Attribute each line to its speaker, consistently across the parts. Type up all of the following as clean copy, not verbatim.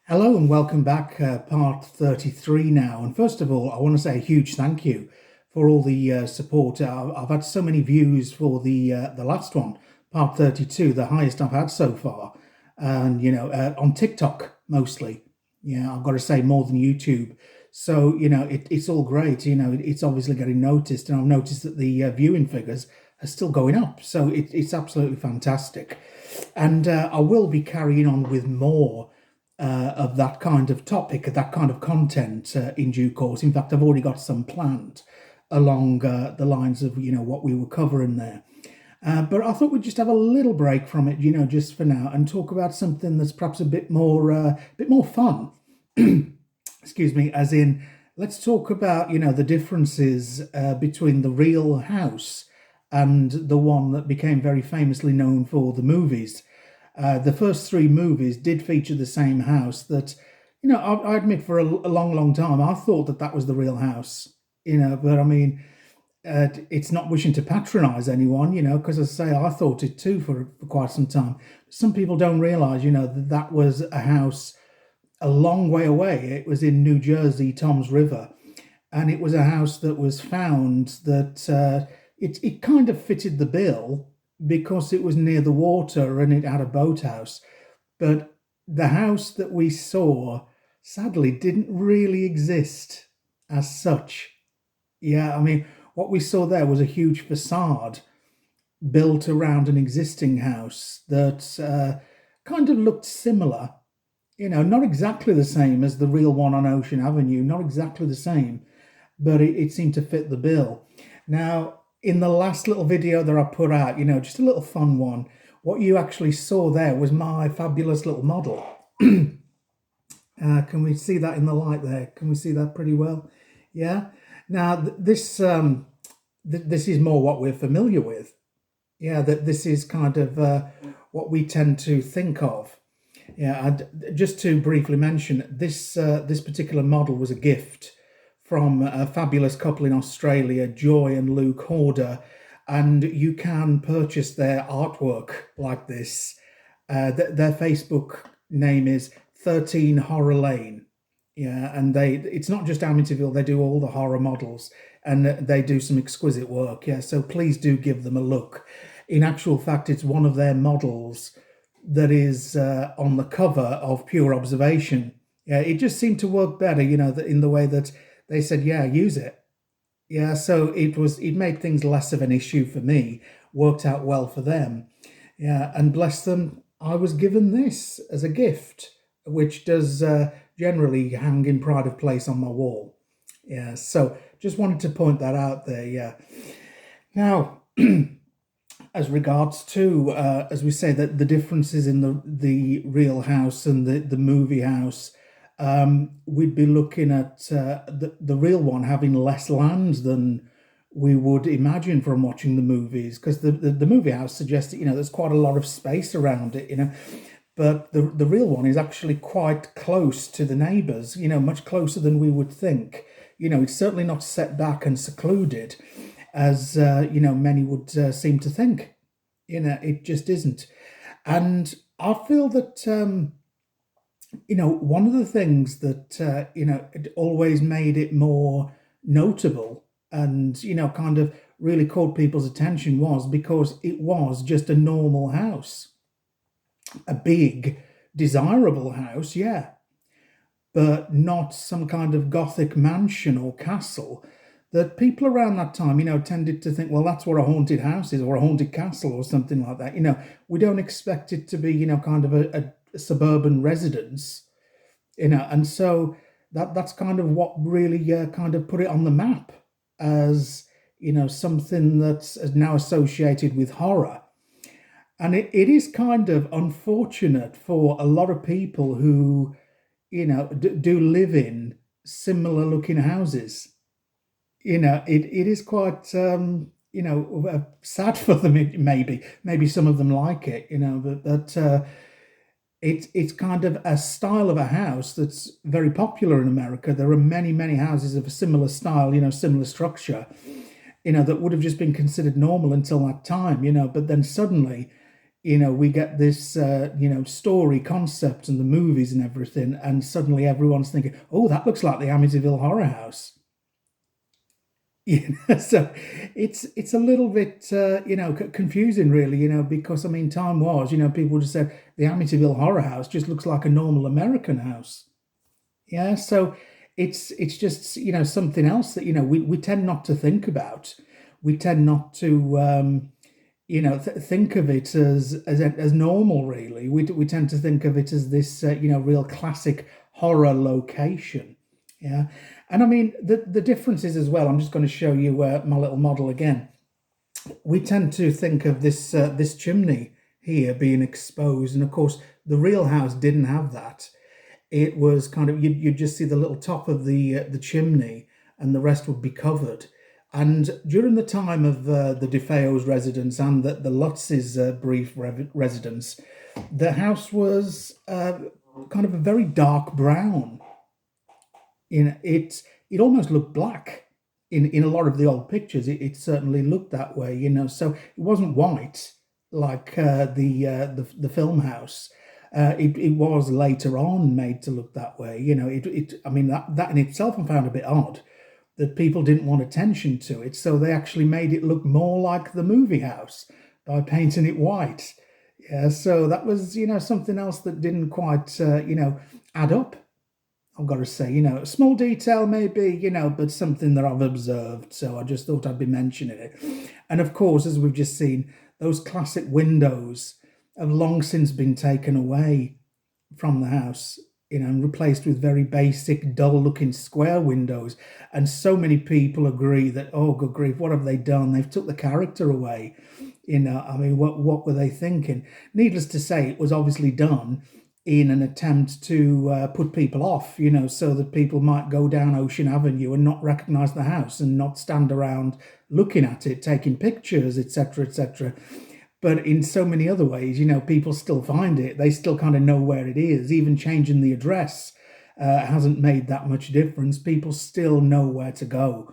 Speaker 1: Hello and welcome back, part 33 now. And first of all, I want to say a huge thank you for all the support. I've had so many views for the last one, part 32, the highest I've had so far. And, on TikTok mostly. Yeah, I've got to say more than YouTube. So, it's all great. It's obviously getting noticed. And I've noticed that the viewing figures are still going up. So it's absolutely fantastic. And I will be carrying on with more of that kind of topic, that kind of content in due course. In fact, I've already got some planned along the lines of what we were covering there. But I thought we'd just have a little break from it, just for now, and talk about something that's perhaps a bit more fun. Excuse me, as in, let's talk about the differences between the real house and the one that became very famously known for the movies. The first three movies did feature the same house that, I admit for a long, long time, I thought that was the real house, but I mean, it's not wishing to patronize anyone, because as I say, I thought it too for quite some time. Some people don't realize, that was a house a long way away. It was in New Jersey, Toms River, and it was a house that was found that it kind of fitted the bill because it was near the water and it had a boathouse. But the house that we saw sadly didn't really exist as such. Yeah, I mean, what we saw there was a huge facade built around an existing house that kind of looked similar, not exactly the same as the real one on Ocean Avenue, not exactly the same, but it seemed to fit the bill. Now, in the last little video that I put out, just a little fun one, what you actually saw there was my fabulous little model. Can we see that in the light there? Can we see that pretty well? Yeah. Now, this is more what we're familiar with. Yeah, that this is kind of what we tend to think of. Yeah, and just to briefly mention, this particular model was a gift from a fabulous couple in Australia, Joy and Luke Horder, and you can purchase their artwork like this. Their Facebook name is 13 Horror Lane. Yeah, and it's not just Amityville, they do all the horror models and they do some exquisite work. Yeah, so please do give them a look. In actual fact, it's one of their models that is on the cover of Pure Observation. Yeah, it just seemed to work better, in the way that they said, yeah, use it. Yeah, so it made things less of an issue for me, worked out well for them. Yeah, and bless them, I was given this as a gift, which does generally hang in pride of place on my wall. Yeah, so just wanted to point that out there. Yeah. Now, as regards to, as we say, that the differences in the real house and the movie house, we'd be looking at the real one having less land than we would imagine from watching the movies, because the movie house suggests that there's quite a lot of space around it, but the real one is actually quite close to the neighbours, much closer than we would think. It's certainly not set back and secluded as many would seem to think. It just isn't. And I feel that one of the things that it always made it more notable and kind of really caught people's attention was because it was just a normal house, a big, desirable house, yeah, but not some kind of Gothic mansion or castle that people around that time, tended to think, well, that's what a haunted house is or a haunted castle or something like that. We don't expect it to be, kind of a suburban residence, and so that's kind of what really kind of put it on the map as, something that's now associated with horror. And it is kind of unfortunate for a lot of people who, do live in similar looking houses. It is quite sad for them. Maybe some of them like it, but it's kind of a style of a house that's very popular in America. There are many houses of a similar style, similar structure, that would have just been considered normal until that time, but then suddenly, we get this, story concept and the movies and everything, and suddenly everyone's thinking, oh, that looks like the Amityville Horror House. So it's a little bit, confusing, really, because I mean, time was, people just said the Amityville Horror House just looks like a normal American house. Yeah, so it's just something else that we tend not to think about. We tend not to think of it as normal. Really, we tend to think of it as this real classic horror location. Yeah, and I mean the difference is as well. I'm just going to show you my little model again. We tend to think of this chimney here being exposed, and of course the real house didn't have that. It was kind of you'd just see the little top of the chimney, and the rest would be covered. And during the time of the DeFeo's residence and the Lutz's brief residence, the house was kind of a very dark brown. It almost looked black in a lot of the old pictures. It certainly looked that way, So it wasn't white like the film house. It was later on made to look that way. I mean that in itself I found a bit odd that people didn't want attention to it, so they actually made it look more like the movie house by painting it white. Yeah, so that was something else that didn't quite add up. I've got to say, a small detail maybe, but something that I've observed. So I just thought I'd be mentioning it. And of course, as we've just seen, those classic windows have long since been taken away from the house, and replaced with very basic, dull-looking square windows. And so many people agree that, oh, good grief, what have they done? They've took the character away. I mean, what were they thinking? Needless to say, it was obviously done in an attempt to put people off, so that people might go down Ocean Avenue and not recognize the house and not stand around looking at it, taking pictures, etc., etc. But in so many other ways, people still find it. They still kind of know where it is. Even changing the address hasn't made that much difference. People still know where to go.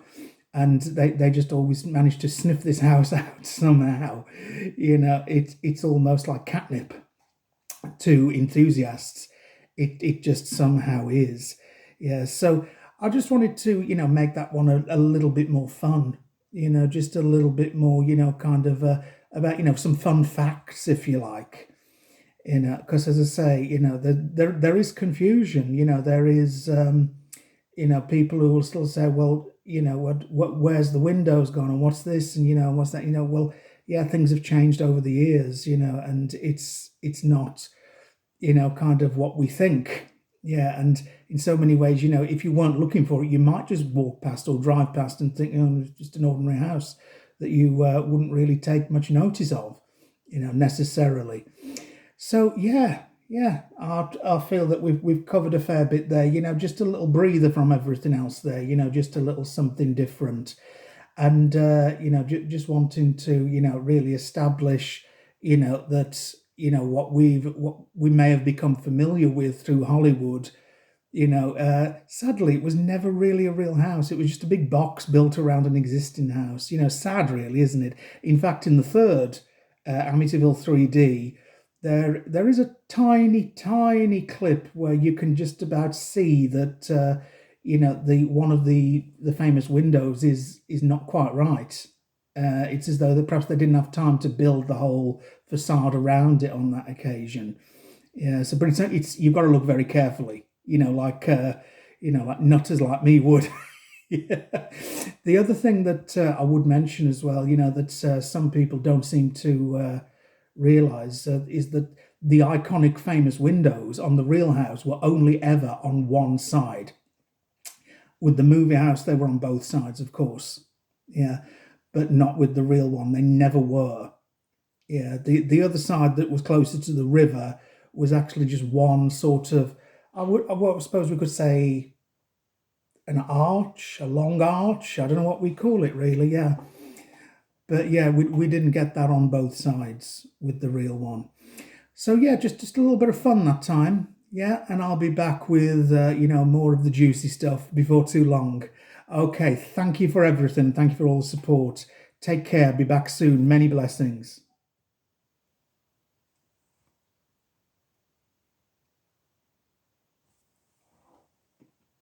Speaker 1: And they just always manage to sniff this house out somehow. It's almost like catnip to enthusiasts. It just somehow is. Yeah, so I just wanted to, make that one a little bit more fun, just a little bit more, kind of about, some fun facts, if you like, because as I say, there is confusion, there is, people who will still say, well, where's the windows gone and what's this and, what's that, well, yeah, things have changed over the years, and it's not, kind of what we think. Yeah, and in so many ways, if you weren't looking for it, you might just walk past or drive past and think, it's just an ordinary house that you wouldn't really take much notice of, necessarily. So yeah, I feel that we've covered a fair bit there. Just a little breather from everything else there. Just a little something different, and just wanting to really establish that what we may have become familiar with through Hollywood. Sadly, it was never really a real house. It was just a big box built around an existing house. Sad, really, isn't it? In fact, in the third Amityville 3D, there is a tiny, tiny clip where you can just about see that the one of the famous windows is not quite right. It's as though that perhaps they didn't have time to build the whole facade around it on that occasion. Yeah, so but it's you've got to look very carefully. Like like nutters like me would. Yeah. The other thing that I would mention as well, that some people don't seem to realize is that the iconic famous windows on the real house were only ever on one side. With the movie house, they were on both sides, of course. Yeah, but not with the real one. They never were. Yeah, the other side that was closer to the river was actually just one sort of, I suppose we could say an arch, a long arch. I don't know what we call it really, yeah. But yeah, we didn't get that on both sides with the real one. So yeah, just a little bit of fun that time. Yeah, and I'll be back with, more of the juicy stuff before too long. Okay, thank you for everything. Thank you for all the support. Take care. Be back soon. Many blessings.